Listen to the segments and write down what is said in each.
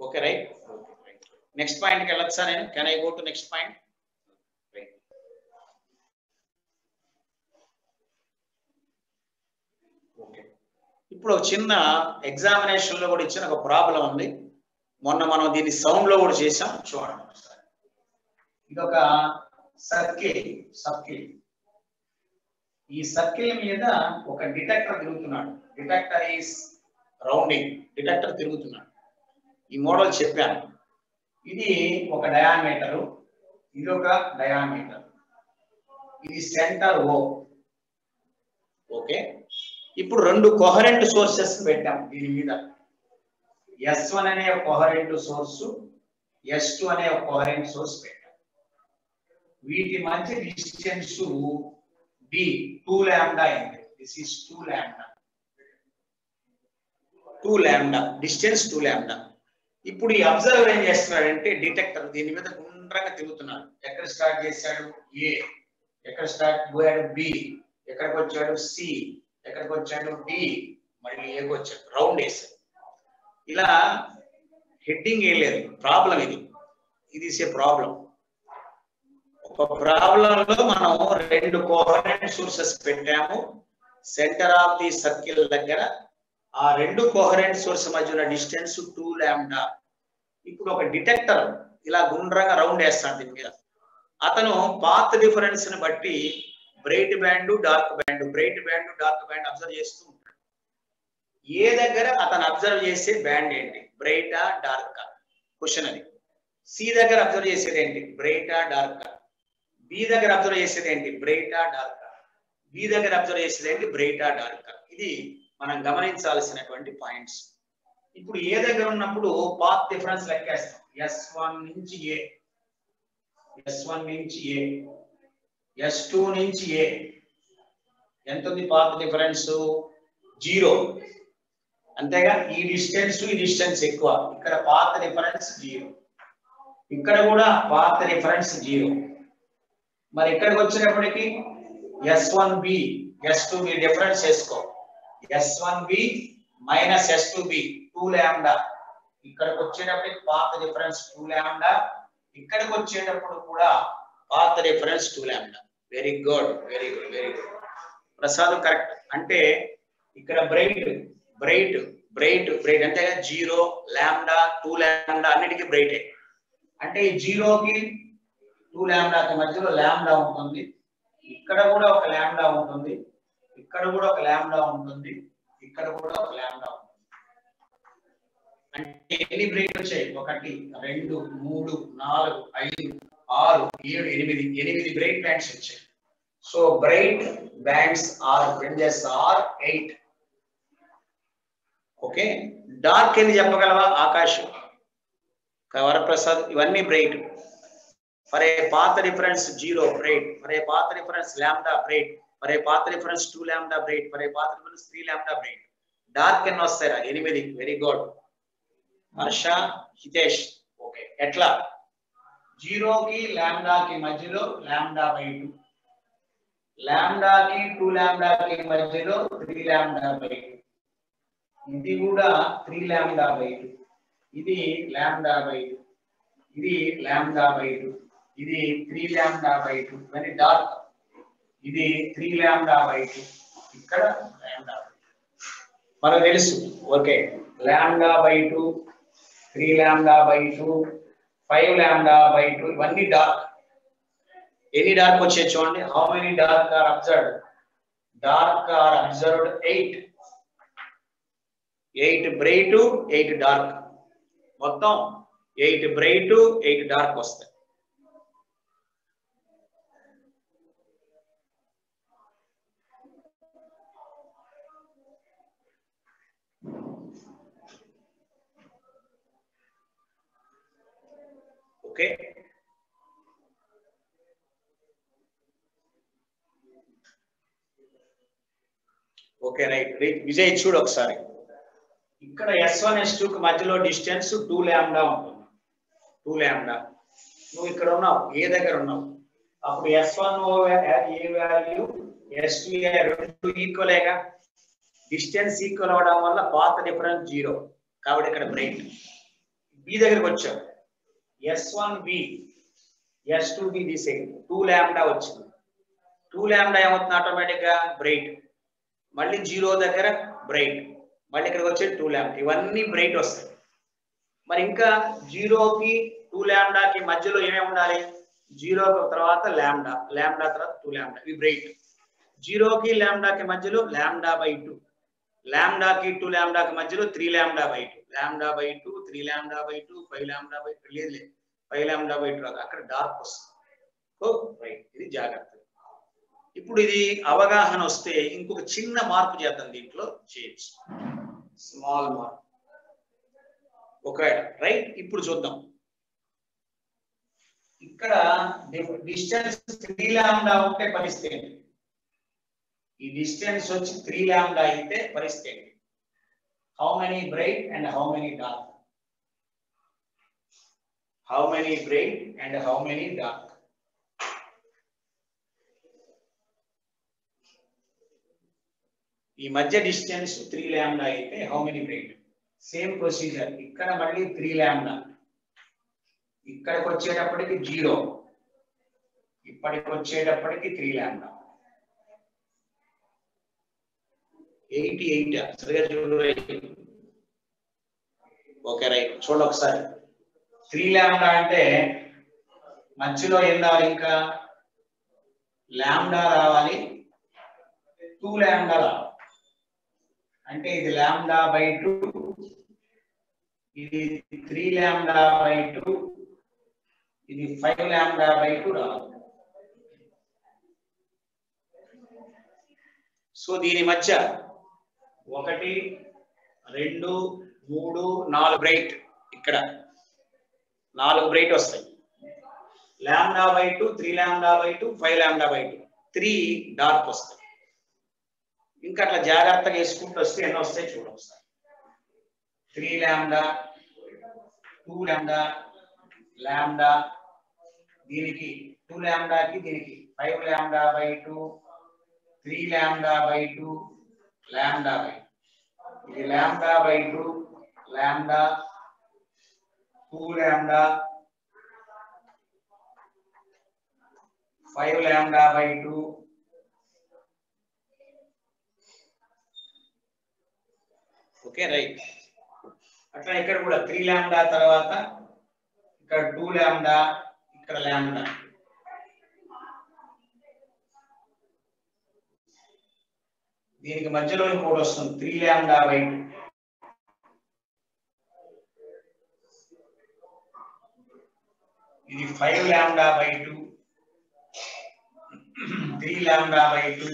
Okay right. Next point కి వెళ్ళొచ్చా నేను? Can I go to next point? Okay, ఇప్పుడు ఒక చిన్న ఎగ్జామినేషన్ లో కూడా ఇచ్చిన ఒక ప్రాబ్లం ఉంది. మొన్న మనం దీన్ని సౌండ్ లో కూడా చేసాం, చూడండి. ఇది ఒక సర్కిల్. ఈ సర్కిల్ మీద ఒక డిటెక్టర్ తిరుగుతున్నాడు. Detector is rounding. డిటెక్టర్ తిరుగుతున్నాడు. ఈ మోడల్ చెప్పాను. ఇది ఒక డయామీటరు, ఇది ఒక డయామీటర్, ఇది సెంటర్ ఓ. ఓకే, ఇప్పుడు రెండు కోహరెంట్ సోర్సెస్ పెట్టాం దీని మీద. S1 అనే ఒక కోహరెంట్ సోర్సు, S2 అనే ఒక కోహరెంట్ సోర్స్ పెట్టాం. వీటి మధ్య డిస్టెన్స్ d 2 లాంబ్డా అయింది. This is 2 lambda. 2 lambda distance 2 lambda. ఇప్పుడు ఈ అబ్జర్వర్ ఏం చేస్తున్నాడంటే డిటెక్టర్ దీని మీద గుండ్రంగా తిరుగుతున్నాడు. ఎక్కడ స్టార్ట్ చేశాడు? A. ఎక్కడ స్టార్ట్ పోయాడు? B. ఎక్కడికి వచ్చాడు? C. ఎక్కడికి వచ్చాడు? D. మళ్ళీ Aకి వచ్చాడు. రౌండ్ వేసాడు. ఇలా హెడ్డింగ్ వేయలేదు. ప్రాబ్లం ఇది. ఇది ఇస్ ఏ ప్రాబ్లం. ఒక ప్రాబ్లంలో మనం రెండు కోహరెంట్ సోర్సెస్ పెట్టాము. సెంటర్ ఆఫ్ ది సర్కిల్ దగ్గర ఆ రెండు కోహరెంట్ సోర్స్ మధ్య ఉన్న డిస్టెన్స్ 2 లాంబ్డా. ఇప్పుడు ఒక డిటెక్టర్ ఇలా గుండ్రంగా రౌండ్ వేస్తాడు దీని మీద. అతను పాత్ డిఫరెన్స్ ని బట్టి bright band, dark band, bright band, dark band observe చేస్తూ ఉంటాడు. ఏ దగ్గర అతను అబ్జర్వ్ చేసే బ్యాండ్ ఏంటి? బ్రైటా, డార్కా? క్వశ్చన్ అది. సి దగ్గర అబ్జర్వ్ చేసేది ఏంటి? బ్రైటా, డార్కా? బి దగ్గర అబ్జర్వ్ చేసేది ఏంటి? బ్రైటా, డార్కా? బి దగ్గర అబ్జర్వ్ చేసేది ఏంటి? బ్రైటా, డార్కా? ఇది మనం గమనించాల్సినటువంటి పాయింట్స్. ఇప్పుడు ఏ దగ్గర ఉన్నప్పుడు పాత్ డిఫరెన్స్ లెక్కేస్తాం. S1 నుంచి A, S1 నుంచి A, S2 నుంచి A. ఎంత ఉంది పాత్ డిఫరెన్స్? 0. అంతేగా? ఈ డిస్టెన్స్ ఎక్కువ. ఇక్కడ పాత్ డిఫరెన్స్ 0, ఇక్కడ కూడా పాత్ డిఫరెన్స్ 0. మరి ఇక్కడికి వచ్చినప్పటికీ S1B, S2B డిఫరెన్స్ చేసుకో. S1B minus S2B 2 lambda. ఇక్కడికి వచ్చేటప్పటికి పాత్ డిఫరెన్స్ 2 లాంబ్డా. ఇక్కడికి వచ్చేటప్పుడు కూడా path difference 2 lambda. Very good, very good, very good. Prasad correct. అంటే ఇక్కడ బ్రైట్ అంటే 0 లాంబ్డా 2 లాంబ్డా అన్నిటికీ బ్రైటే. అంటే ఈ 0కి 2 లాంబ్డాకి మధ్యలో లాంబ్డా ఉంటుంది. ఇక్కడ కూడా ఒక లాంబ్డా ఉంటుంది, ఇక్కడ కూడా ఒక లాంబ్డా ఉంటుంది, ఇక్కడ కూడా ఒక లాంబ్డా ఉంటుంది. అంటే ఎన్ని బ్రైట్ వచ్చాయి? 1 2 3 4 5 6 7 8 బ్రైట్ బ్యాండ్స్ వచ్చాయి. So bright bands or fringes are 8. Okay, dark ఎన్ని చెప్పగలవా? ఆకాశ్, వరప్రసాద్, ఇవన్నీ bright. For a path difference 0 bright, for a path difference lambda bright, for a path difference 2 lambda bright, for a path difference 3 lambda bright. Dark ఎన్ని వస్తాయి? 8. Very good Harsha, Hitesh. Okay, ఎట్లా? 0కి లాంబ్డాకి మధ్యలో లాంబ్డా/2, లాంబ్డాకి 2 లాంబ్డాకి మధ్యలో 3 లాంబ్డా/2. ఇది కూడా 3 లాంబ్డా/2, ఇది లాంబ్డా/2, ఇది లాంబ్డా/2, ఇది 3 లాంబ్డా/2. Very dark. ఇది 3 లాంబ్డా/2, ఇక్కడ లాంబ్డా/2. మనకు తెలుసు. ఓకే, లాంబ్డా/2, 3 లాంబ్డా/2, 5 లాంబ్డా/2 ఇవన్నీ డార్క్. ఎన్ని డార్క్ వచ్చాయి చూడండి. How many dark are observed? Dark are observed 8. 8 bright, 8 dark. మొత్తం 8 బ్రైట్, 8 డార్క్ వస్తాయి. Okay, okay right. విజయ్ చూడు ఒకసారి. ఇక్కడ S1 S2 కి మధ్యలో డిస్టెన్స్ 2 లాంబ్డా ఉంటుంది. 2 లాంబ్డా. నువ్వు ఇక్కడ ఉన్నావు, ఏ దగ్గర ఉన్నావు. అప్పుడు S1 ఏ వాల్యూ, S2 రెండు ఈక్వలేగా. డిస్టెన్స్ ఈక్వల్ అవడం వల్ల పాత్ డిఫరెన్స్ 0, కాబట్టి ఇక్కడ బ్రైట్. B బి దగ్గరికి వచ్చాం. S1B S2B తీసేయండి. 2 లాంబ్డా వచ్చింది. 2 లాంబ్డా ఏమవుతుంది ఆటోమేటిక్ గా బ్రైట్. మళ్ళీ 0 దగ్గర బ్రైట్. మళ్ళీ ఇక్కడికి వచ్చే 2 లాంబ్డా. ఇవన్నీ బ్రైట్ వస్తాయి. మరి ఇంకా 0కి 2 లాంబ్డాకి మధ్యలో ఏమేమి ఉండాలి? 0 తర్వాత లాంబ్డా, లాంబ్డా తర్వాత 2 లాంబ్డా, ఇవి బ్రైట్. 0కి లాంబ్డాకి మధ్యలో లాంబ్డా/2, లాంబ్డాకి 2 లాంబ్డాకి మధ్యలో 3 లాంబ్డా/2, లాంబ్డా/2, 3 లాంబ్డా/2, 5 లాంబ్డా/2, లేదు 5 లాంబ్డా/2 అక్కడ డార్క్ వస్తుంది. సో రైట్, ఇది జాగ్రత్త. ఇప్పుడు ఇది అవగాహన వస్తే ఇంకొక చిన్న మార్పు చేద్దాం, దీంట్లో చేయొచ్చు, స్మాల్ మార్పు. Okay right. ఇప్పుడు చూద్దాం. ఇక్కడ డిస్టెన్స్ 3 లాంబ్డా ఉంటే పరిస్థితి ఏంటి? ఈ డిస్టెన్స్ వచ్చి 3 లాంబ్డా అయితే పరిస్థితి ఏంటి? How many bright and how many dark? How many bright and how many dark? ఈ మధ్య డిస్టెన్స్ 3 లాంబ్డా అయితే how many bright? Same procedure. ఇక్కడ మళ్ళీ 3 లాంబ్డా, ఇక్కడికి వచ్చేటప్పటికి 0, ఇప్పటికి వచ్చేటప్పటికి 3 లాంబ్డా. 88 సరిగా చూడు. Okay right. చూడండి ఒకసారి. 3 లాంబ్డా అంటే మధ్యలో ఏం రావాలి? ఇంకా లాంబ్డా రావాలి, 2 లాంబ్డా రావాలి. అంటే ఇది లాంబ్డా/2, ఇది 3 లాంబ్డా/2, ఇది 5 లాంబ్డా/2 రావాలి. సో దీని మధ్య 1 2 3 4 బ్రైట్, ఇక్కడ 4 బ్రైట్ వస్తాయి. లాంబ్డా/2, 3 లాంబ్డా/2, 5 లాంబ్డా/2, 3 డార్క్ వస్తాయి. ఇంకా అట్లా జాగ్రత్తగా వేసుకుంటూ వస్తే ఎన్ని వస్తాయి చూడండి ఒకసారి. 3 లాంబ్డా, 2 లాంబ్డా, లాంబ్డా, దీనికి 2 లాంబ్డాకి దీనికి 5 లాంబ్డా/2, 3 లాంబ్డా/2, లాంబ్డా/2, ఇది లాంబ్డా/2, లాంబ్డా, 2 లాంబ్డా, 5 లాంబ్డా/2, ఓకే రైట్. అట్లా ఇక్కడ కూడా 3 లాంబ్డా తర్వాత ఇక్కడ 2 లాంబ్డా, ఇక్కడ లాంబ్డా. దీనికి మధ్యలో ఇంకోటి వస్తుంది 3 లాంబ్డా/2, ఇది 5 లాంబ్డా/2, 3 లాంబ్డా/2,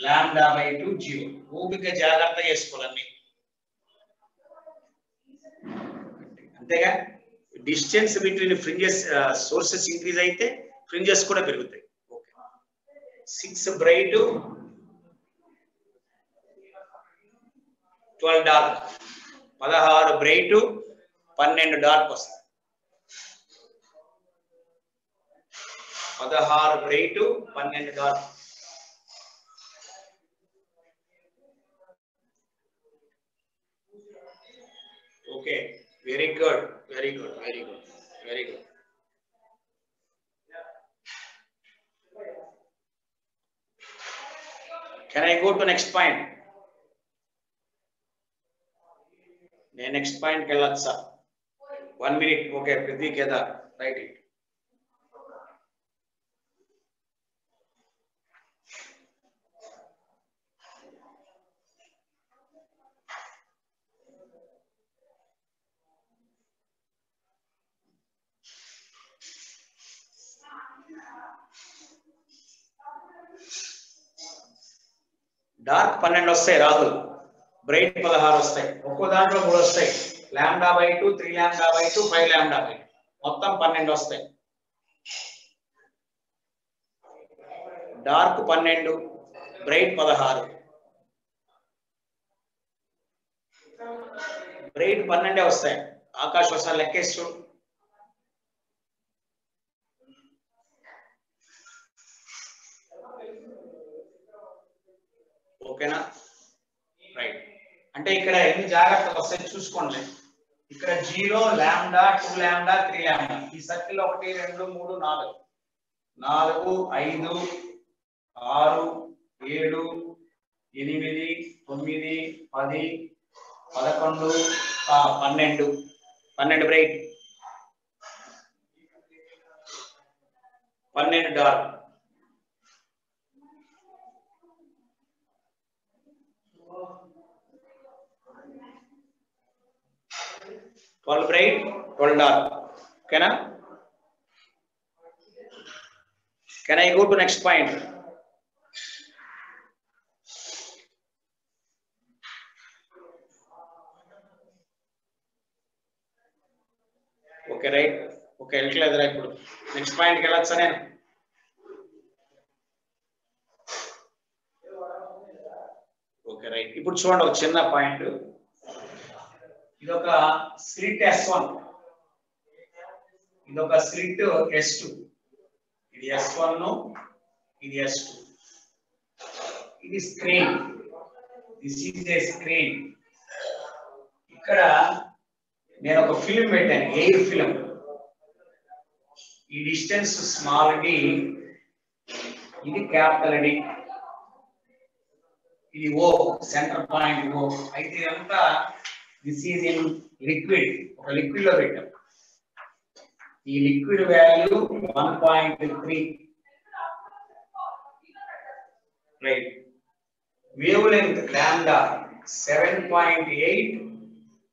లాంబ్డా/2, 0. ఓపిక జాగ్రత్తగా వేసుకోవాలన్నీ. అంతేగా, distance between fringes sources increase అయితే ఫ్రింజెస్ కూడా పెరుగుతాయి. Okay, 6 bright 12 dark, 16 bright 12 dark వస్తాయి. 16 bright 12 dark. Okay, very good, very good, very good, very good. Can I go to next point? నేను నెక్స్ట్ పాయింట్ కి వెళ్ళొచ్చు సార్. 1 minute. ఓకే ప్రతి Kedar right it. Dark 12 వస్తాయి Rahul, bright 16 వస్తాయి. ఒక్కో దాంట్లో 3 వస్తాయి. లాంబ్డా/2, 3 లాంబ్డా/2, 5 లాంబ్డా/2, మొత్తం 12 వస్తాయి. Dark 12, bright 16. బ్రైట్ 12 వస్తాయి. ఆకాశ్ వస్తాయి, లెక్కేసి చూడు. ఓకేనా రైట్. అంటే ఇక్కడ ఎన్ని జాగ్రత్తలు వస్తాయి చూసుకోండి. ఇక్కడ 0 లాంబ్డా 2 లాంబ్డా 3 లాంబ్డా ఈ circle 1 2 3 4 4 5 6 7 8 9 10 11 12 bright 12 dark Twelve bright, 12 dark. Okay, na? Can I go to next point? Okay, right? Okay, next point ke latsa nenu. Okay, right. Ippudu chudandi oka chinna point. ఇదొక slit S1 ఇదొక slit S2 ఇది S1 ఇది S2 ఇది screen this is a screen ఇక్కడ నేను ఒక film పెట్టాను air film ఈ డిస్టెన్స్ స్మాల్ డి ఇది క్యాపిటల్ డి ఇది O సెంటర్ పాయింట్ O అయితే ఇదంతా దిస్ ఈజ్ ఇన్ లిక్విడ్ ఒక లిక్విడ్ లో పెట్టాం ఈ liquid value 1.3 right wave length lambda 7.8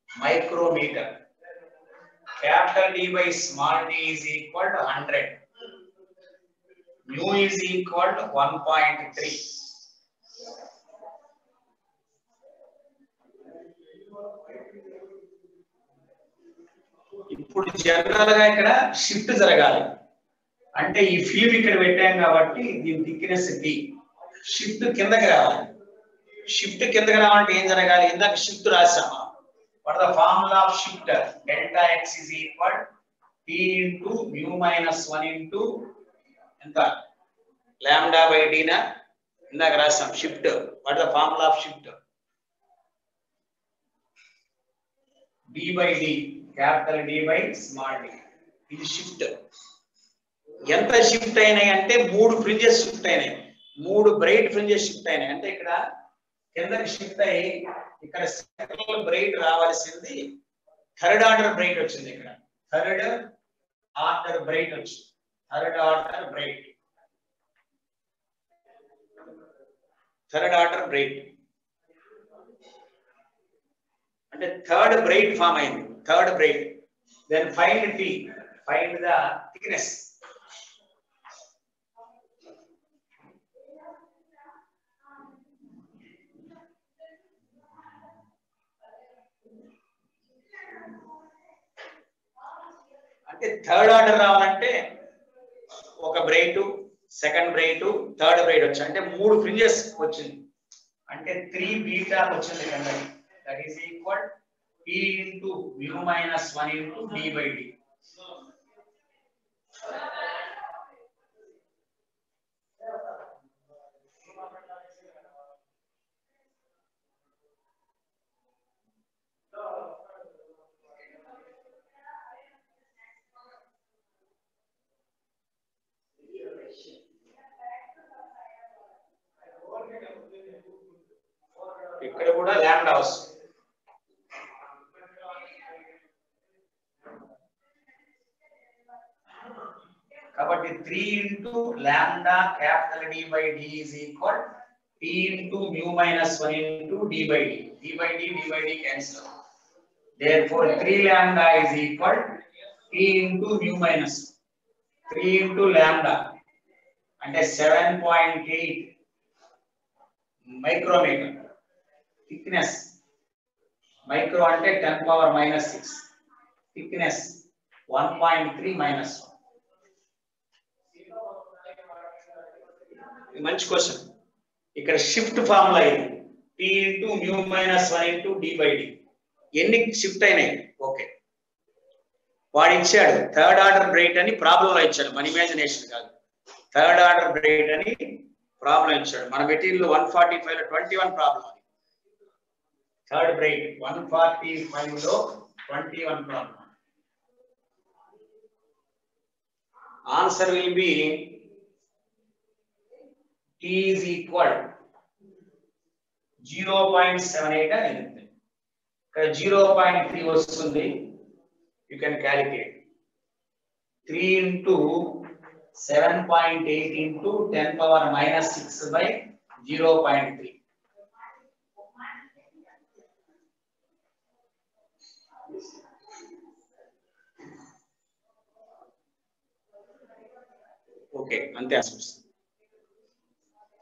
micrometre capital D by small d is equal to 100 mu is equal to 1.3 ఇప్పుడు general గా ఇక్కడ షిఫ్ట్ జరగాలి అంటే ఈ ఫిల్మ్ ఇక్కడ పెట్టాం కాబట్టి దీని థిక్నెస్ D షిఫ్ట్ కిందకి రావాలి షిఫ్ట్ కిందకి రావాలంటే ఏం జరగాలి ఇందాక షిఫ్ట్ రాసామా what the formula of shift delta x is equal t into mu minus 1 into ఎంత లాంబ్డా బై d నా ఇందాక రాసాం shift what the formula of shift d by d capital D by small d ఇది shift ఎంత shift అయినాయి అంటే 3 fringes shift అయినాయి 3 bright fringes shift అయినాయి అంటే ఇక్కడ కిందకి షిఫ్ట్ అయ్యి ఇక్కడ సెకండ్ బ్రైట్ రావాల్సింది థర్డ్ ఆర్డర్ బ్రైట్ వచ్చింది ఇక్కడ థర్డ్ ఆర్డర్ బ్రైట్ వచ్చింది థర్డ్ ఆర్డర్ బ్రైట్ అంటే థర్డ్ బ్రైట్ ఫామ్ అయింది third bright then find T find the thickness అంటే థర్డ్ ఆర్డర్ రావాలంటే ఒక bright second bright third bright వచ్చి అంటే 3 ఫ్రింజెస్ వచ్చింది అంటే 3 బీటా వచ్చింది కదా that is equal T into mu minus 1 into d by d. ఇక్కడ కూడా లాంబ్డా వస్తుంది కాబట్టి 3 into lambda capital D by D is equal T into mu minus 1 into D by D. D by D cancel. Therefore 3 lambda is equal T into mu minus 3 into lambda అంటే 7.8 micrometer thickness micro అంటే 10 power minus 6 thickness 1.3 minus 1 మంచి question ఇక్కడ shift formula ఇది T into mu minus 1 into D by D ఎన్ని shift అయినాయి okay వాడు ఇచ్చాడు third order bright అని ప్రాబ్లం లో ఇచ్చాడు మన ఇమాజినేషన్ కాదు థర్డ్ ఆర్డర్ బ్రైట్ అని ప్రాబ్లం ఇచ్చాడు మన మెటీరియల్ 145 లో 21 ప్రాబ్లం థర్డ్ బ్రైట్ 145 లో 21 problem. Answer will be T is equal 0.78 అని ఉంది. ఇక్కడ 0.3 వస్తుంది. You can calculate 3 into 7.8 into 10 power minus 6 by 0.3. Okay, అంతే ఆన్సర్స్.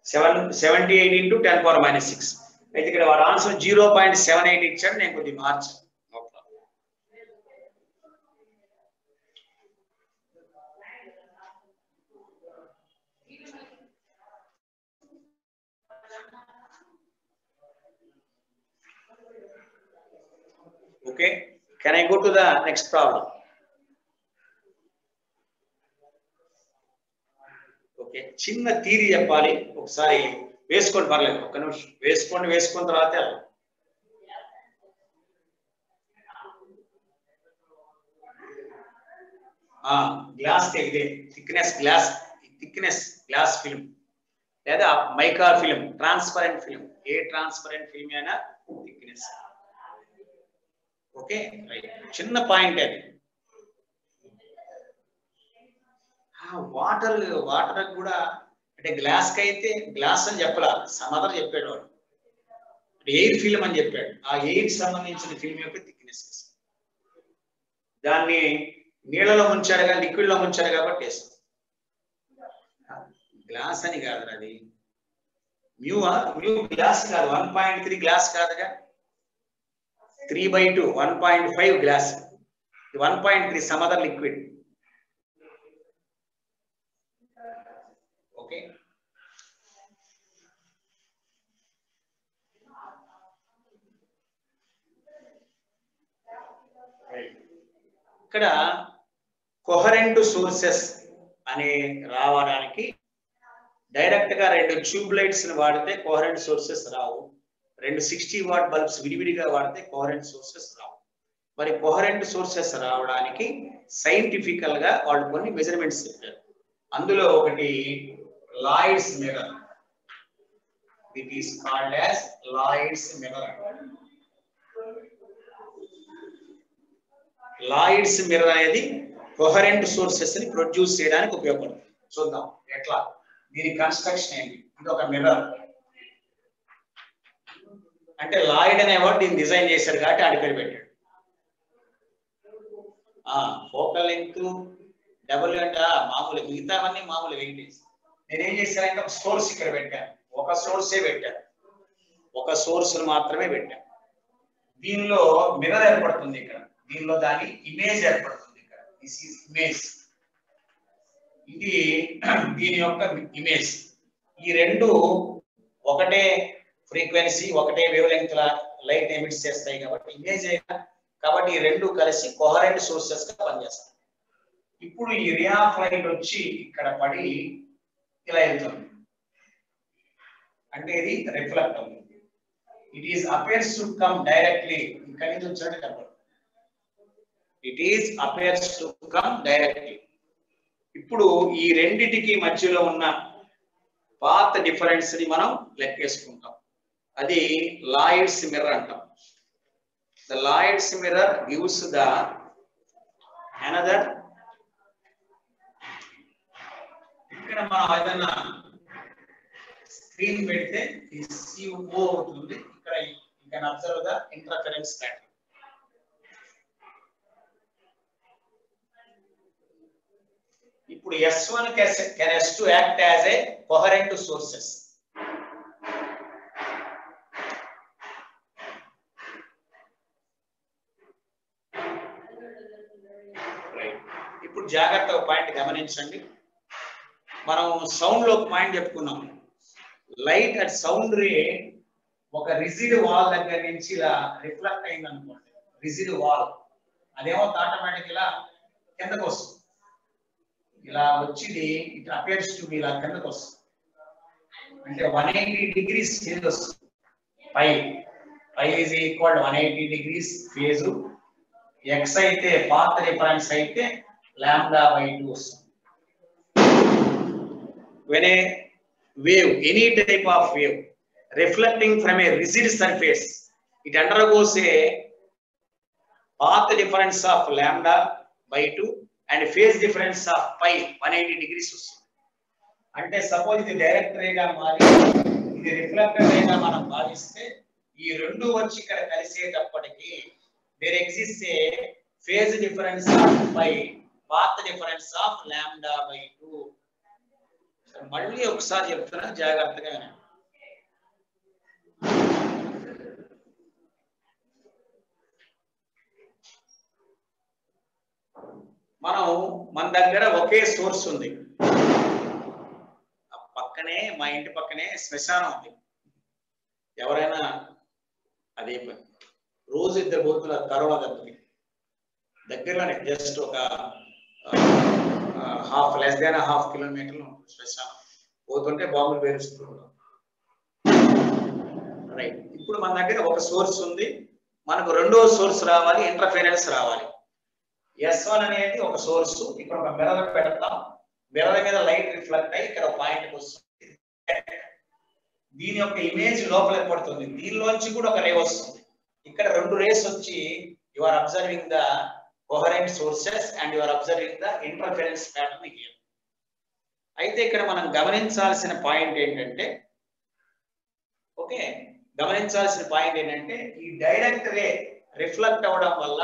78 into 10 power minus 6. అయితే ఇక్కడ వాడు ఆన్సర్ 0.78 ఇచ్చాడు, నేను కొద్దిగా మార్చాను. Okay, can I go to the next problem? Okay, చిన్న థియరీ చెప్పాలి, ఒకసారి వేసుకోండి, పర్లేదు, ఒక్క నిమిషం వేసుకున్న తర్వాత గ్లాస్ ఇదే థిక్నెస్ గ్లాస్ ఫిల్మ్ లేదా మైకా ఫిల్మ్, ట్రాన్స్పరెంట్ ఫిల్మ్, ఏ ట్రాన్స్పరెంట్ ఫిల్మ్ అయినా థిక్నెస్. ఓకే, చిన్న పాయింట్ అది. వాటర్ కూడా అంటే గ్లాస్ కి అయితే గ్లాస్ అని చెప్పలా, సమదర్ చెప్పాడు వాడు, ఎయిర్ ఫిల్మ్ అని చెప్పాడు. ఆ ఎయిర్ సంబంధించిన ఫిల్మ్ యొక్క థిక్నెస్. దాన్ని నీళ్ళలో ముంచారు కానీ లిక్విడ్ లో ముంచారు కాబట్టి వేస్తాం. గ్లాస్ అని కాదు అది, మ్యూ గ్లాస్ కాదు, 1.3 గ్లాస్ కాదుగా, 3/2 1.5 గ్లాస్, 1.3 సమదర్ లిక్విడ్. ఓకే, ఇక్కడ కోహరెంట్ సోర్సెస్ అని రావడానికి డైరెక్ట్ గా 2 ట్యూబ్ లైట్స్ ని వాడితే coherent sources Rao. 2 60 what bulbs విడివిడిగా వాడితే కోహరెంట్ సోర్సెస్ రావు. మరి కోహరెంట్ సోర్సెస్ రావడానికి సైంటిఫికల్ గా వాళ్ళు కొన్ని మెజర్మెంట్స్ చెప్పారు. అందులో ఒకటి Lloyds mirror. It is called as Lloyds mirror. Lloyds mirror అనేది కోహరెంట్ సోర్సెస్ ని ప్రొడ్యూస్ చేయడానికి ఉపయోగపడుతుంది. చూద్దాం ఎట్లా, దీని కన్స్ట్రక్షన్ ఏంటి. ఇది ఒక మిర్రర్, అంటే లాయిడ్ అనేవాడు దీన్ని డిజైన్ చేశాడు కాబట్టి ఆడి పేరు పెట్టాడు. ఫోకల్ లెంగ్త్ డబుల్ అంటే మామూలు, మిగతావన్నీ మామూలు వెయిటేజ్. నేనేం చేశానంటే ఒక సోర్స్ ఇక్కడ పెట్టాను, ఒక సోర్సే పెట్టాను, ఒక సోర్స్ మాత్రమే పెట్టాను. దీనిలో మిర్రర్ ఏర్పడుతుంది, ఇక్కడ దీనిలో దాని ఇమేజ్ ఏర్పడుతుంది. ఇక్కడ దిస్ ఈజ్ ఇమేజ్, ఇది దీని యొక్క ఇమేజ్. ఈ రెండు ఒకటే ఫ్రీక్వెన్సీ, ఒకటే వేవ్ లెంగ్త్ లైట్ ఎమిట్ చేస్తాయి కాబట్టి ఇమేజ్ కాబట్టి ఈ రెండు కలిసి కోహరెంట్ సోర్సెస్ గా పనిచేస్తాయి. ఇప్పుడు ఈ రే ఆఫ్ లైట్ వచ్చి ఇక్కడ పడి ఇలా వెళ్తుంది, అంటే ఇది రిఫ్లెక్ట్ అవుతుంది. It is appears to come directly, ఇక్కడి నుంచి వచ్చినట్టు కనబడుతుంది. It is appears to come directly. ఇప్పుడు ఈ రెండిటికి మధ్యలో ఉన్న పాత్ డిఫరెన్స్ ని మనం లెక్కేసుకుంటాం. అది లాయిడ్స్ మిర్రర్ అంటాం. The Lloyd's mirror gives the another. ఇక్కడ మనం ఏదైనా స్క్రీన్ పెడితే ఈ CO అవుతుంది. ఇక్కడ you can observe the interference pattern. ఇప్పుడు S1 can S2 act as a coherent sources. ఇప్పుడు జాగ్రత్తగా పాయింట్ గమనించండి. మనం సౌండ్ లో పాయింట్ చెప్పుకున్నాం. లైట్ అండ్ సౌండ్ రే ఒక రిజిడ్ వాల్ దగ్గర నుంచి ఇలా రిఫ్లెక్ట్ అయింది అనుకోండి, రిజిడ్ వాల్ అదేమో ఆటోమేటిక్ ఇలా కిందకు వస్తుంది. ఇలా వచ్చింది ఇట్ అపియర్స్ టు బి ఇలా కిందకు వస్తుంది, అంటే 180 degrees చేంజ్ వస్తుంది. Pi is equal 180 degrees phase, x అయితే పాత్ డిఫరెన్స్ అయితే λ/2 వస్తుంది. When a wave, any type of wave reflecting from a rigid surface, it undergoes a path difference of λ/2 and phase difference of pi 180 degrees వస్తుంది. అంటే suppose ఇది direct Rega మారి ఇది reflector Rega మనం భావిస్తే ఈ రెండు వచ్చి ఇక్కడ కలిసేటప్పటికి there exists a phase difference of pi, path difference of λ/2. మళ్ళీ ఒకసారి చెప్తున్నా జాగ్రత్తగా వినండి. మన దగ్గర ఒకే సోర్స్ ఉంది, పక్కనే మా ఇంటి పక్కనే శ్మశానం ఉంది. ఎవరైనా అదే రోజు ఇద్దరు పోతున్నారు కరోనా దగ్గరలోనే, జస్ట్ ఒక లెస్ దాన్ హాఫ్ కిలోమీటర్లు శ్మశానం. పోతుంటే బాంబులు పేరుస్తున్నారు. రైట్, ఇప్పుడు మన దగ్గర ఒక సోర్స్ ఉంది, మనకు రెండో సోర్స్ రావాలి, ఇంటర్ఫిరెన్స్ రావాలి. S1 అనేది ఒక సోర్స్, ఇక్కడ ఒక మిర్రర్ పెడతాం, మిర్రర్ మీద లైట్ రిఫ్లెక్ట్ అయ్యి ఇక్కడ పాయింట్కి వస్తుంది. దీని యొక్క ఇమేజ్ లోపల పడుతుంది, దీనిలోంచి కూడా ఒక రే వస్తుంది. ఇక్కడ రెండు రేస్ వచ్చి you are observing the coherent sources and you are observing the interference pattern here. అయితే ఇక్కడ మనం గమనించాల్సిన పాయింట్ ఏంటంటే, గమనించాల్సిన పాయింట్ ఏంటంటే ఈ డైరెక్ట్ రే రిఫ్లెక్ట్ అవ్వడం వల్ల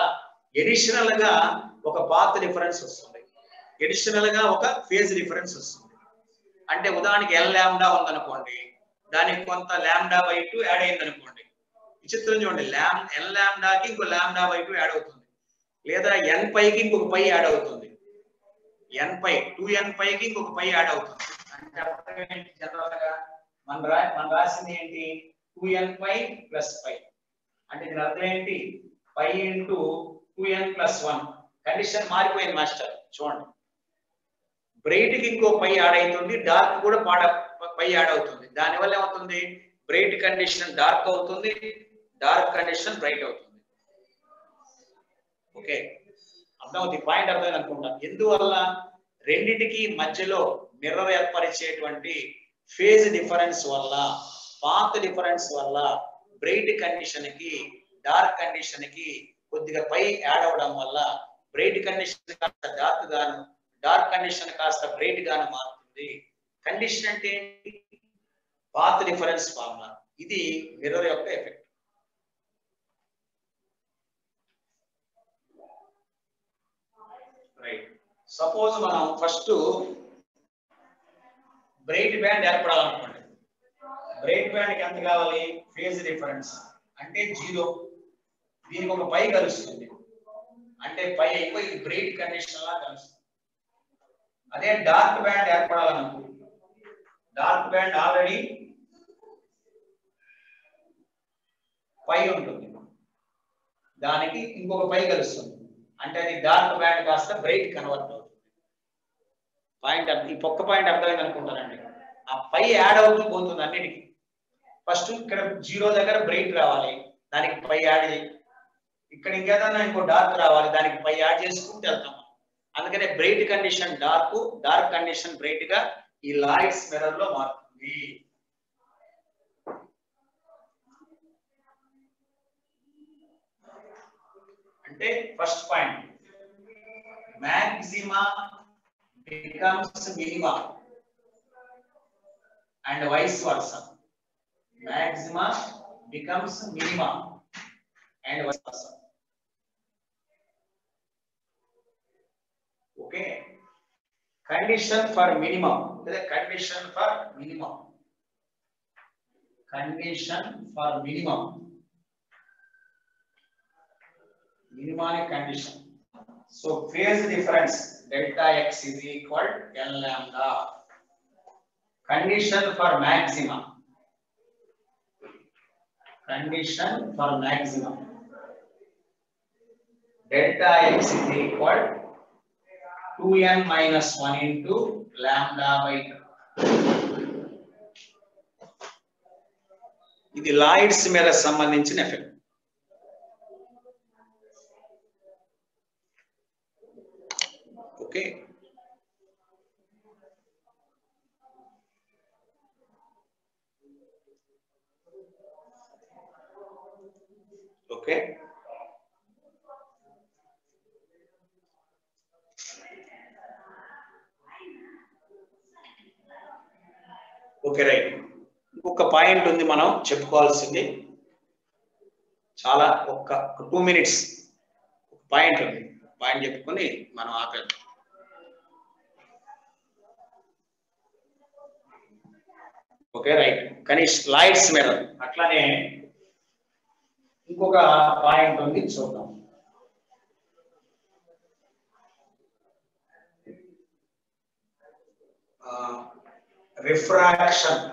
ఎడిషనల్ గా ఒక పాత్ డిఫరెన్స్ వస్తుంది, ఎడిషనల్ గా ఒక ఫేజ్ డిఫరెన్స్ వస్తుంది. అంటే ఉదాహరణకి L λ ఉందనుకోండి, దానికి కొంత λ/2 యాడ్ అయింది అనుకోండి. విచిత్రం చూడండి, L λకి ఇంకో λ/2 యాడ్ అవుతుంది, లేదా n పైకి ఇంకొక పై యాడ్ అవుతుంది, n పై 2n పైకి ఇంకొక పై యాడ్ అవుతుంది. అంటే అర్థం ఏంటి? జనరల్ గా మన రాసింది ఏంటి? 2n pi plus pi. అంటే దీని అర్థం ఏంటి? Pi into 2n + 1. కండిషన్ మారిపోయింది మాస్టర్. చూడండి, బ్రైట్ కి ఇంకో పై యాడ్ అవుతుంది, డార్క్ కూడా పై యాడ్ అవుతుంది. దానివల్ల ఏమవుతుంది? బ్రైట్ కండిషన్ డార్క్ అవుతుంది, డార్క్ కండిషన్ బ్రైట్ అవుతుంది. ఓకే, అర్థమవుతుంది, పాయింట్ అర్థమైంది అనుకుంటా. ఎందువల్ల? రెండిటికి మధ్యలో మిర్రర్ ఏర్పరిచేటువంటి ఫేజ్ డిఫరెన్స్ వల్ల, పాత్ డిఫరెన్స్ వల్ల బ్రైట్ కండిషన్ కి డార్క్ కండిషన్ కి కొద్దిగా పై యాడ్ అవడం వల్ల బ్రైట్ కండిషన్ కాస్త డార్క్ గాను, డార్క్ కండిషన్ కాస్త బ్రైట్ గాను మారుతుంది. కండిషన్ అంటే ఏంటి? Path difference formula. ఇది మిర్రర్ యొక్క ఎఫెక్ట్. రైట్, సపోజ్ మనం ఫస్ట్ బ్రైట్ బ్యాండ్ ఏర్పడాలనుకోండి. బ్రైట్ బ్యాండ్ కి ఎంత కావాలి? ఫేజ్ డిఫరెన్స్ అంటే 0. దీనికి ఒక పై కలుస్తుంది, అంటే పై అయిపోయి బ్రైట్ కండిషన్ లా కలుస్తుంది. అదే డార్క్ బ్యాండ్ ఏర్పడాలనుకో, డార్క్ బ్యాండ్ ఆల్రెడీ పై ఉంటుంది, దానికి ఇంకొక పై కలుస్తుంది, అంటే అది డార్క్ బ్యాండ్ కాస్త బ్రైట్ కన్వర్ట్ అవుతుంది. పాయింట్ ఈ పొక్క పాయింట్ అర్థమైంది అనుకుంటానండి. ఆ పై యాడ్ అవుతూ పోతుంది అన్నిటికీ. ఫస్ట్ ఇక్కడ 0 దగ్గర బ్రైట్ రావాలి, దానికి పై యాడ్ చేయి. ఇక్కడ ఇంకేదన్నా ఇంకో డార్క్ రావాలి, దానికి పై యాడ్ చేసుకుంటూ వెళ్తాం. అందుకనే bright condition dark, dark condition bright గా ఈ లైట్స్ మిర్రర్ లో మారుతుంది. అంటే first point, maxima becomes minima and vice versa. Maxima becomes minima and vice versa. Okay, condition for minimum. The condition for minimum, condition for minimum, minimum condition. So phase difference delta x is equal L lambda. Condition for maximum, condition for maximum, delta x is equal 2n minus 1 into lambda by 2. ఇది Lloyds మీద సంబంధించిన effect. Okay. Okay, okay, right. ఇంకొక point ఉంది మనం చెప్పుకోవాల్సింది, చాలా ఒక్క 2 minutes point ఉంది. పాయింట్ చెప్పుకొని మనం ఆపేద్దాం. Okay, right. కానీ స్లైడ్స్ మీద అట్లానే ఇంకొక పాయింట్ ఉంది, చూద్దాం. Refraction.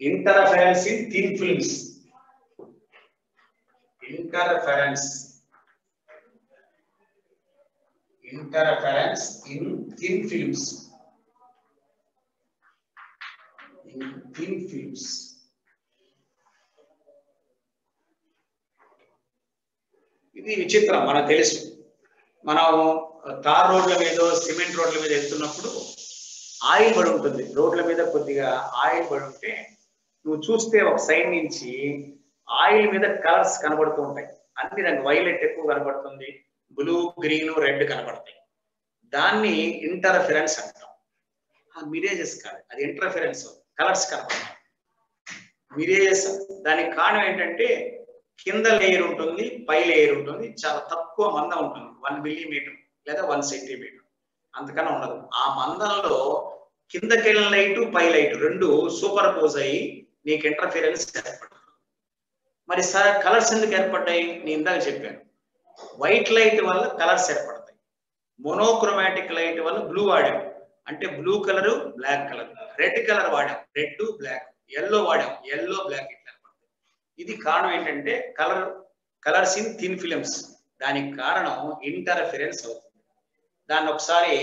Interference in thin films. Interference in thin films. ఇది విచిత్రం, మనకు తెలుసు. మనం తార్ రోడ్ల మీద, సిమెంట్ రోడ్ల మీద వెళ్తున్నప్పుడు ఆయిల్ పడి ఉంటుంది. రోడ్ల మీద కొద్దిగా ఆయిల్ పడి ఉంటే నువ్వు చూస్తే ఒక సైడ్ నుంచి ఆయిల్ మీద కలర్స్ కనబడుతూ ఉంటాయి. అన్ని రంగు, వైలెట్ ఎక్కువ కనబడుతుంది, బ్లూ, గ్రీన్, రెడ్ కనబడతాయి. దాన్ని ఇంటర్ఫరెన్స్ అంటాం. మిరేజెస్ కాదు, అది ఇంటర్ఫరెన్స్. కలర్స్ కనబడతాయి, మిరేజెస్. దానికి కారణం ఏంటంటే కింద లేయర్ ఉంటుంది, పై లేయర్ ఉంటుంది, చాలా తక్కువ మందం ఉంటుంది. 1 millimeter లేదా 1 centimeter, అంతకన్నా ఉండదు. ఆ మందంలో కిందకెళ్ళిన లైట్, పై లైట్ రెండు సూపర్ పోజ్ అయ్యి నీకు ఇంటర్ఫరెన్స్ ఏర్పడుతుంది. మరి సార్ కలర్స్ ఎందుకు ఏర్పడ్డాయి? నేను ఇందాక చెప్పాను, వైట్ లైట్ వల్ల కలర్స్ ఏర్పడతాయి. మోనోక్రోమాటిక్ లైట్ వల్ల బ్లూ వాడాం, అంటే blue colour, black colour. Red colour వాడాం, రెడ్, బ్లాక్. ఎల్లో వాడాం, ఎల్లో, బ్లాక్. ఇట్లా ఏర్పడతాయి. ఇది కారణం ఏంటంటే కలర్స్ ఇన్ థిన్ ఫిలిమ్స్. దానికి కారణం ఇంటర్ఫరెన్స్ అవుతుంది. దాన్ని ఒకసారి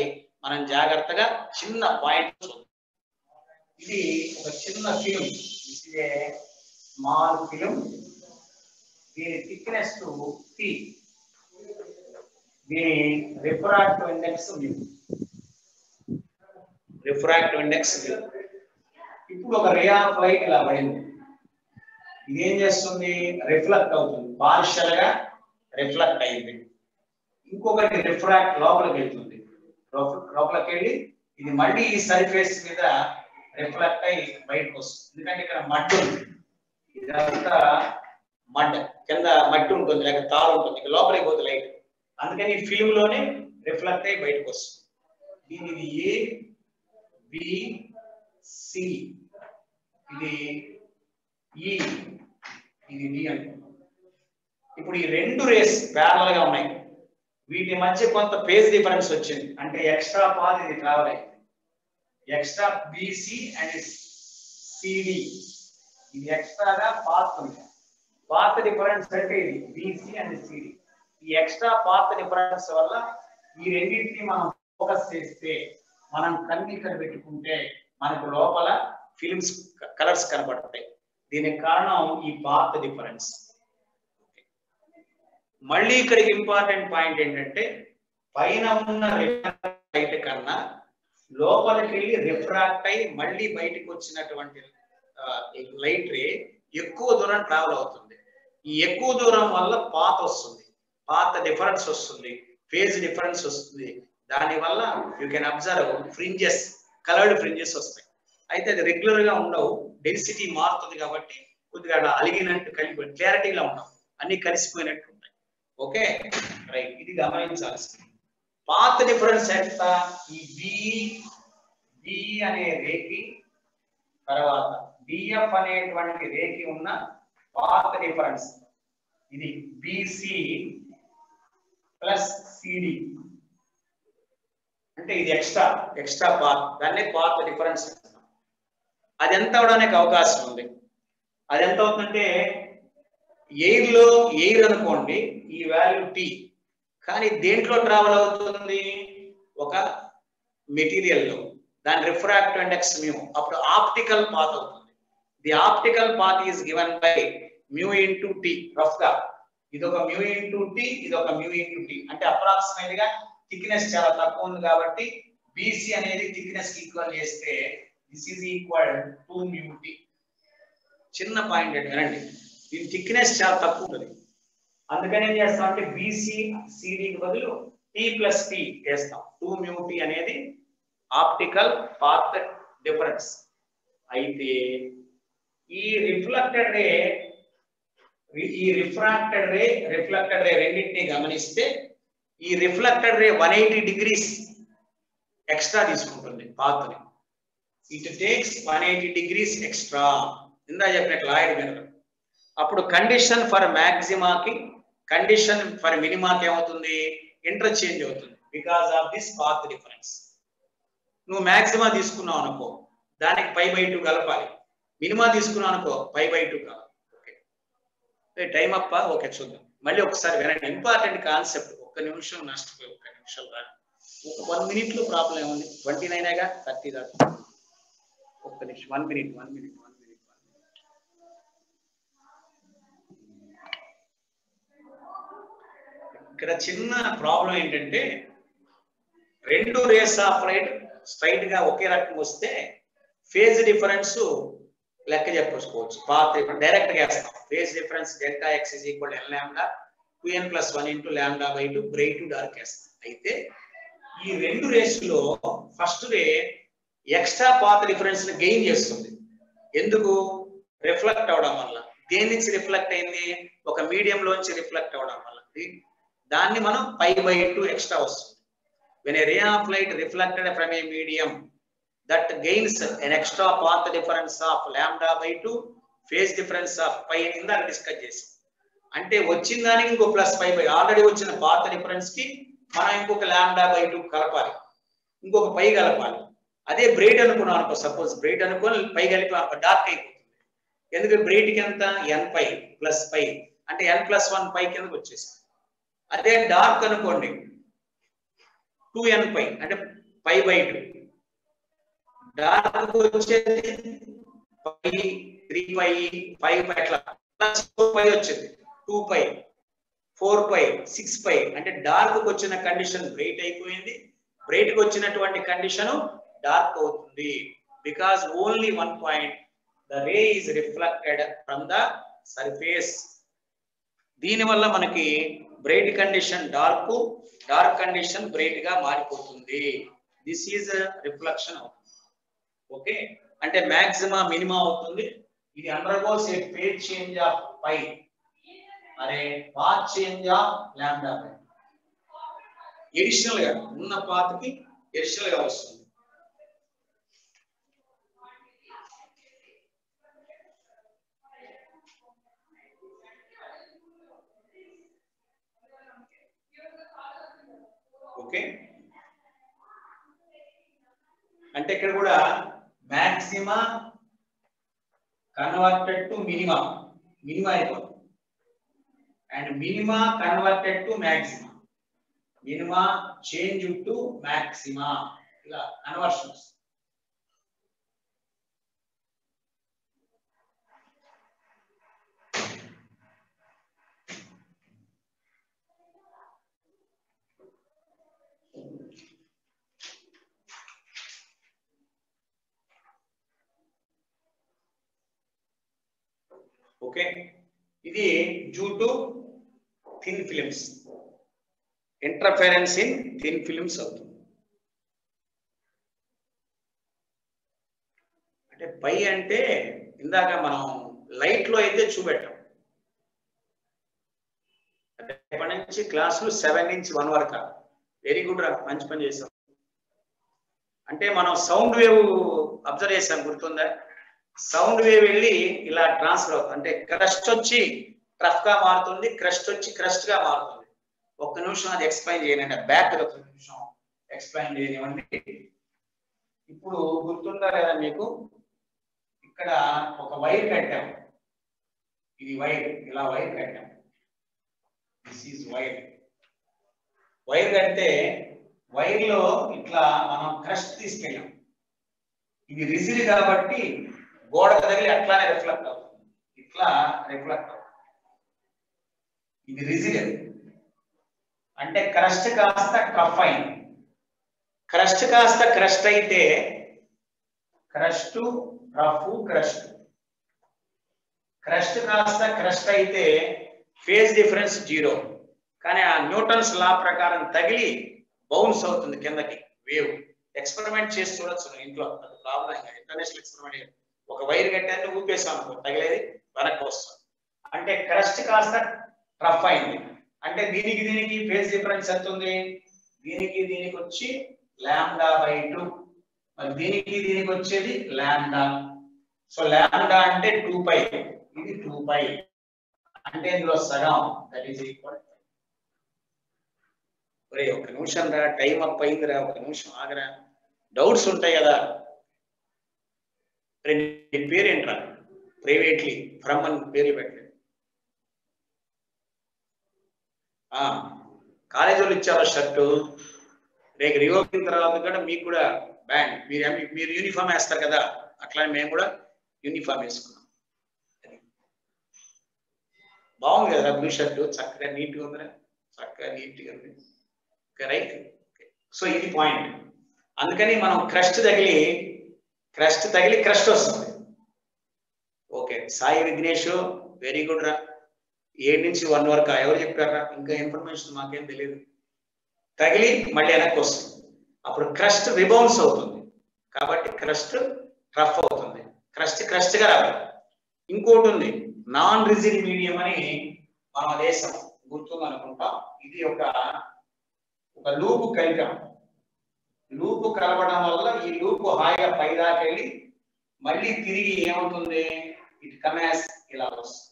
మనం జాగ్రత్తగా చిన్న పాయింట్ చూద్దాం. ఇది ఒక చిన్న ఫిలిం, స్మాల్ ఫిలిం. దీని థిక్నెస్ T. దీని రిఫ్రాక్టివ్ ఇండెక్స్ మ్యూ. ఇప్పుడు ఒక రే ఆఫ్ లైట్ ఇలా పడింది. ఇది ఏం చేస్తుంది? రిఫ్లెక్ట్ అవుతుంది, పార్షియల్ గా రిఫ్లెక్ట్ అయింది. ఇంకొకటి రిఫ్రాక్ట్ లోపలికి వెళ్తుంది. లోపలికి వెళ్ళి ఇది మళ్ళీ ఈ సర్ఫేస్ మీద రిఫ్లెక్ట్ అయ్యి బయటకు వస్తుంది. ఎందుకంటే ఇక్కడ మట్టి ఉంది, ఇదంతా మడ్, కింద మట్టి ఉంటుంది, లేక తాడు ఉంటుంది, ఇక లోపలికి పోతుంది లైట్. అందుకని ఫిల్మ్ లోనే రిఫ్లెక్ట్ అయ్యి బయటకు వస్తుంది. దీనిది A, B, C, ఇది E, ఇది D అనుకుంటాం. ఇప్పుడు ఈ రెండు రేస్ ప్యారలల్ గా ఉన్నాయి. వీటి మధ్య కొంత ఫేజ్ డిఫరెన్స్ వచ్చింది, అంటే ఎక్స్ట్రా పాత్ ఇది ట్రావెల్ అయింది. ఎక్స్ట్రా BC అండ్ CD, ఇది ఎక్స్ట్రాగా పాత్ ఉంది. పాత్ డిఫరెన్స్ అంటే ఇది BC అండ్ CD. ఈ ఎక్స్ట్రా పాత్ డిఫరెన్స్ వల్ల ఈ రెండింటిని మనం ఫోకస్ చేస్తే, మనం కన్ను ఇక్కడ పెట్టుకుంటే మనకు లోపల ఫిల్మ్స్ కలర్స్ కనబడతాయి. దీనికి కారణం ఈ పాత్ డిఫరెన్స్. మళ్ళీ ఇక్కడికి ఇంపార్టెంట్ పాయింట్ ఏంటంటే, పైన ఉన్న లైట్ కన్నా లోపలికి వెళ్ళి రిఫ్రాక్ట్ అయి మళ్ళీ బయటకు వచ్చినటువంటి లైట్ రే ఎక్కువ దూరం ట్రావెల్ అవుతుంది. ఈ ఎక్కువ దూరం వల్ల పాత్ వస్తుంది, పాత్ డిఫరెన్స్ వస్తుంది, ఫేజ్ డిఫరెన్స్ వస్తుంది. దానివల్ల you can observe fringes, coloured fringes వస్తాయి. అయితే అది రెగ్యులర్ గా ఉండవు, డెన్సిటీ మారుతుంది కాబట్టి కొద్దిగా అలిగినట్టు, కలిపి క్లారిటీగా ఉండవు, అన్ని కలిసిపోయినట్టు ఉంటాయి. Okay, right. ఇది గమనించాల్సింది. పాత్ డిఫరెన్స్ ఎంత? ఈ బి అనే రేకి తర్వాత డిఎఫ్ అనేటువంటి రేకి ఉన్న పాత్ డిఫరెన్స్ ఇది BC ప్లస్ CD, అంటే ఇది ఎక్స్ట్రా పాత్, దాన్ని పాత్ డిఫరెన్స్ అంటున్నాం. అది ఎంత అవడానికి అవకాశం ఉంది? అది ఎంత అవుతుందంటే, ఎయిర్ అనుకోండి, ఈ వాల్యూ T, కానీ దేంట్లో ట్రావెల్ అవుతుంది? ఒక మెటీరియల్లో, దాని రిఫ్రాక్టివ్ ఇండెక్స్ మ్యూ. అప్పుడు ఆప్టికల్ పాత్ అవుతుంది. The optical path is given by mu into t rough గా, ఇదొక మ్యూ ఇంటూ టీ, ఇదొక మ్యూ ఇంటూ టీ. అంటే అప్రాక్సిమేట్ గా థిక్నెస్ చాలా తక్కువ ఉంది కాబట్టి BC అనేది థిక్నెస్ కి ఈక్వల్ చేస్తే this is equal to mu t. చిన్న పాయింట్ అండి, వినండి. దీని థిక్నెస్ చాలా తక్కువ ఉంటుంది, అందుకని ఏం చేస్తాం అంటే BC/CD కి బదులు T+T వేస్తాం. 2 మ్యూ టీ అనేది ఆప్టికల్ పాత్ డిఫరెన్స్. అయితే ఈ రిఫ్లెక్టెడ్ రే, ఈ రిఫ్రాక్టెడ్ రే, రిఫ్లెక్టెడ్ రే రెండింటిని గమనిస్తే ఈ రిఫ్లెక్టెడ్ రే 180 డిగ్రీస్ ఎక్స్ట్రా తీసుకుంటుంది పాత్ ని. It takes 180 degrees extra. ఇందా చెప్పినట్టు లాయిడ్ మిర్రర్. అప్పుడు కండిషన్ ఫర్ మ్యాక్సిమాకి కండిషన్ ఫర్ మినిమాకి ఏమవుతుంది? ఇంటర్చేంజ్ అవుతుంది because of this path difference. నువ్వు మ్యాక్సిమా తీసుకున్నావు అనుకో, దానికి π/2 కలపాలి. మినిమా తీసుకున్నావు అనుకో, π/2 కలపాలి. ఓకే, టైం అప్ప. ఓకే, చూద్దాం మళ్ళీ ఒకసారి వినండి. Important concept. ఒక్క నిమిషం నష్టపోయి, ఒక్క నిమిషం రా. ఒక 1 minute లో ప్రాబ్లం ఏముంది? 29గా 30 దాకా. ఒక్క నిమిషం, 1 minute. ఇక్కడ చిన్న ప్రాబ్లం ఏంటంటే, 2 రేస్ ఆఫ్ లైట్ స్ట్రైట్ గా ఒకే రకం వస్తే ఫేజ్ డిఫరెన్స్ లెక్క చెప్పొచ్చుకోవచ్చు. పాత్ డైరెక్ట్ గా వేస్తాం. Phase difference Δx = n λ 2n+1 × λ/2 bright dark వేస్తాం. అయితే ఈ 2 రేస్ లో first ray extra path difference ని గెయిన్ చేస్తుంది. ఎందుకు? రిఫ్లెక్ట్ అవడం వల్ల. దేని నుంచి రిఫ్లెక్ట్ అయింది? ఒక మీడియం లోంచి రిఫ్లెక్ట్ అవడం వల్ల. దాన్ని మనం π/2 ఎక్స్ట్రా వస్తుంది. when a ray of light reflected from a medium that gains an extra path difference of λ/2 phase difference of π అని ఇందాక డిస్కస్ చేసాం. అంటే వచ్చిన దానికి ఇంకో +π/, ఆల్రెడీ వచ్చిన పాత్ డిఫరెన్స్ కి మనం ఇంకొక λ/2 కలపాలి, ఇంకొక π కలపాలి. అదే బ్రైట్ అనుకున్నాం అనుకో, సపోజ్ బ్రైట్ అనుకోని π కలిపి డార్క్ అయిపోతుంది. ఎందుకంటే బ్రైట్ కి ఎంత? nπ + π అంటే n+1 π కిందకి వచ్చేసింది. అదే డార్క్ అనుకోండి 2nπ అంటే π/2. డార్క్ వచ్చేది π, 3π, 5π అట్లా +4π వచ్చింది, 2π, 4π, 6π. అంటే డార్క్ కు వచ్చిన కండిషన్ బ్రైట్ అయిపోయింది, బ్రైట్ కు వచ్చినటువంటి కండిషన్ డార్క్ అవుతుంది. Because only 1 point the ray is reflected from the surface. దీని వల్ల మనకి bright condition dark, dark condition bright గా మారిపోతుంది. దిస్ ఈజ్ రిఫ్లెక్షన్ అవుతుంది. ఓకే, అంటే మాక్సిమా మినిమా అవుతుంది. ఇది undergoes a phase change of π అరే పాత్ చేంజ్ ఆఫ్ λ/2. ఎడిషనల్ గా ఉన్న పాత్ కి ఎడిషనల్ గా వస్తుంది. ఓకే, అంటే ఇక్కడ కూడా maxima converted to minima, minima అయిపోతుంది. And minima converted to maxima, minima change to maxima, ఇలా కన్వర్షన్స్. ఓకే, ఇది due to thin films, interference in thin films అవుతుంది. అంటే పై అంటే ఇందాక మనం లైట్ లో అయితే చూపెట్టాం. రేపటి నుంచి క్లాసులు 7 నుంచి 1 వరకు. వెరీ గుడ్ రా, మంచి పని చేసాం. అంటే మనం సౌండ్ వేవ్ అబ్జర్వ్ చేసాం, గుర్తుందా? సౌండ్ వేవ్ వెళ్ళి ఇలా ట్రాన్స్ఫర్ అవుతుంది. అంటే క్రస్ట్ వచ్చి ట్రఫ్ గా మారుతుంది, క్రస్ట్ వచ్చి క్రస్ట్ గా మారుతుంది. ఒక్క నిమిషం అది ఎక్స్ప్లెయిన్ చేయండి, బ్యాక్ ఒక నిమిషం ఎక్స్ప్లెయిన్ చేయనివ్వండి. ఇప్పుడు గుర్తుందా లేదా మీకు? ఇక్కడ ఒక వైర్ కట్టాం, ఇది వైర్, ఇలా వైర్ కట్టాం. This is wire. వైర్ కడితే వైర్ లో ఇట్లా మనం క్రస్ట్ తీసుకెళ్ళాం. ఇది రిజిడ్ కాబట్టి గోడకు తగిలి అట్లానే రిఫ్లెక్ట్ అవుతుంది, ఇట్లా రిఫ్లెక్ట్ అవుతుంది. ఇది రిజిడ్ అంటే క్రస్ట్ కాస్త టఫ్ అయింది. క్రస్ట్ కాస్త క్రస్ట్ అయితే క్రస్ట్ రఫ్ క్రస్ట్, క్రస్ట్ కాస్త క్రస్ట్ అయితే ఫేజ్ డిఫరెన్స్ 0. కానీ ఆ న్యూటన్స్ లా ప్రకారం తగిలి బౌన్స్ అవుతుంది కిందకి వేవ్. ఎక్స్పెరిమెంట్ చేసి చూడొచ్చు ఇంట్లో, అది ప్రాబ్లం. International experiment. ఒక వైర్ కట్టాన్ని ఊపేసాం అనుకో, తగిలేది వెనక్కి వస్తుంది. అంటే క్రస్ట్ కాస్త రఫ్ అయింది. అంటే దీనికి ఫేజ్ డిఫరెన్స్ ఎంత ఉంది? దీనికి వచ్చి λ/2, మరి దీనికి వచ్చేది లాంబ్డా. సో లాంబ్డా అంటే 2π, ఇది 2π అంటే ఇందులో సగం, దట్ ఈస్ ఈక్వల్. ఒరే ఒక నిమిషం రా, టైం అప్ అయిందిరా, ఒక నిమిషం ఆగరా, డౌట్స్ ఉంటాయి కదా. నీ పేరేంట్రా? ప్రైవేట్లీ ఫ్రమ్ అని పేర్లు పెట్టలేదు. కాలేజీ వాళ్ళు ఇచ్చారా షర్టు? రేపు రివోకింగ్ తర్వాత కూడా మీకు కూడా బ్యాండ్, మీరు యూనిఫామ్ వేస్తారు కదా, అట్లా మేము కూడా యూనిఫామ్ వేసుకున్నాం. బాగుంది కదా బ్లూ షర్టు, చక్కగా నీట్గా ఉందిరా, చక్కగా నీట్గా ఉంది. రైట్. సో ఇది పాయింట్. అందుకని మనం క్రస్ట్ తగిలి క్రస్ట్ వస్తుంది. Okay Sai Vignesh, very good రా. 7 నుంచి 1 వరకు ఎవరు చెప్పారా? ఇంకా ఇన్ఫర్మేషన్ మాకేం తెలియదు. తగిలి మళ్ళీ వెనక్కి వస్తుంది, అప్పుడు క్రస్ట్ రిబౌన్స్ అవుతుంది. కాబట్టి క్రస్ట్ రఫ్ అవుతుంది, క్రస్ట్ గా రాదు. ఇంకోటి ఉంది నాన్ రిజిడ్ మీడియం అని మన దేశం గుర్తుంది అనుకుంటాం. ఇది ఒక లూపు కలిపాం. లూపు కలపడం వల్ల ఈ లూపు హాయిగా పైదాకా వెళ్ళి మళ్ళీ తిరిగి ఏమవుతుంది, ఇట్ కమాస్ ఇలా వస్తుంది.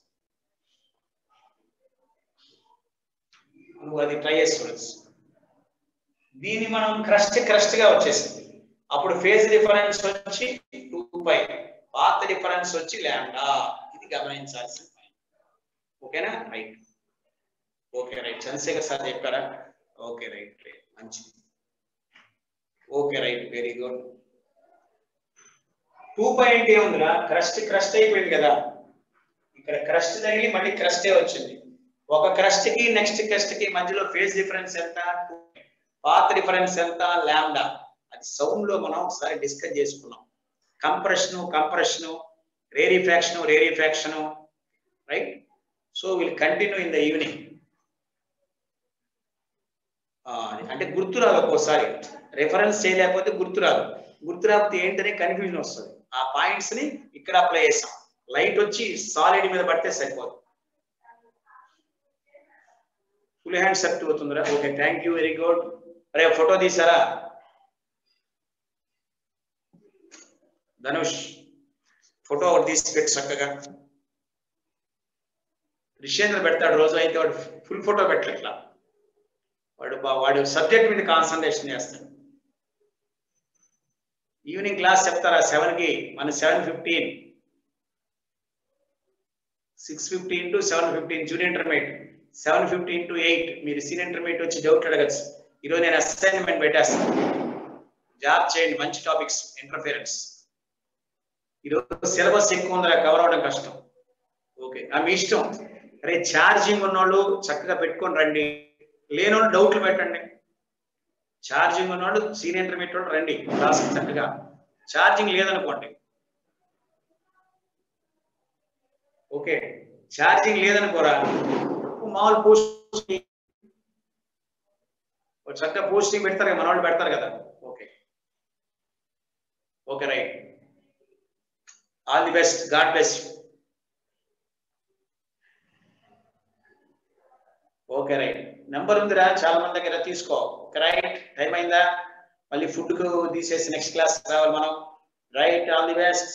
నువ్వు అది ట్రై చేసి చూడొచ్చు. దీన్ని మనం క్రస్ట్ గా వచ్చేసింది. అప్పుడు ఫేజ్ డిఫరెన్స్ వచ్చి 2π, పాత్ డిఫరెన్స్ వచ్చి లాంబ్డా. ఇది గమనించాల్సిన పాయింట్. ఓకేనా? Right. Okay right. Chandrashekar sir చెప్పారా? ఓకే రైట్, మంచిది. Okay right, very good. 2π అంటే ఏముందిరా? క్రస్ట్ అయిపోయింది కదా, ఇక్కడ క్రస్ట్ తగిలి మళ్ళీ క్రస్టే వచ్చింది. ఒక క్రస్ట్ కి నెక్స్ట్ క్రస్ట్ కి మధ్యలో ఫేజ్ డిఫరెన్స్ ఎంత? పాత్ డిఫరెన్స్ ఎంత? లాంబ్డా. అది సౌండ్ లో మనం ఒకసారి డిస్కస్ చేసుకున్నాం. Compression, rarefaction, right. So will continue in the evening. అంటే గుర్తురాదు, ఒక్కోసారి రెఫరెన్స్ చేయలేకపోతే గుర్తురాకపోతే ఏంటనే కన్ఫ్యూజన్ వస్తుంది. ఆ పాయింట్స్ ని ఇక్కడ అప్లై చేసాం. లైట్ వచ్చి సాలిడ్ మీద పడితే సరిపోదు. ఫుల్ హ్యాండ్ సెట్ అవుతుందిరా. Okay, thank you, very good. అరే ఫోటో తీసారా ధనుష్? ఫోటో ఒకటి తీసి పెట్టి చక్కగా. రిషేంద్ర పెడతాడు రోజు, అయితే వాడు ఫుల్ ఫోటో పెట్టట్లా. వాడు సబ్జెక్ట్ మీద కాన్సన్ట్రేషన్ చేస్తాడు. ఈవినింగ్ క్లాస్ చెప్తారా 7కి? మన 7:15, 6:15 to 7:15 జూనియర్ ఇంటర్మీడియట్, 7:15 to 8 మీరు సీనియర్ ఇంటర్మీడియట్ వచ్చి డౌట్ అడగచ్చు. ఈరోజు నేను అసైన్మెంట్ పెట్టేస్తాను, జాబ్ చేయండి. మంచి టాపిక్స్, ఇంటర్ఫిరెన్స్. ఈరోజు సిలబస్ ఎక్కువ ఉందా, కవర్ అవడం కష్టం. ఓకే, మీ ఇష్టం. అరే ఛార్జింగ్ ఉన్నోళ్ళు చక్కగా పెట్టుకొని రండి, లేనోళ్ళు డౌట్లు పెట్టండి. ఛార్జింగ్ ఉన్నోళ్ళు సీనియర్ ఇంటర్మీడియట్ రండి క్లాస్ చక్కగా. ఛార్జింగ్ లేదనుకోండి, ఓకే, ఛార్జింగ్ లేదనుకోరా, మామూలు పోస్టింగ్ చక్కగా పోస్టింగ్ పెడతారు కదా, మన వాళ్ళు పెడతారు కదా. Okay okay right, all the best, God bless you. Okay right, number ఉందిరా చాలా మంది దగ్గర, తీసుకో. రైట్, టైం అయిందా? మళ్ళీ ఫుడ్ కు తీసేసి నెక్స్ట్ క్లాస్ రావాలి మనం. Right, all the best.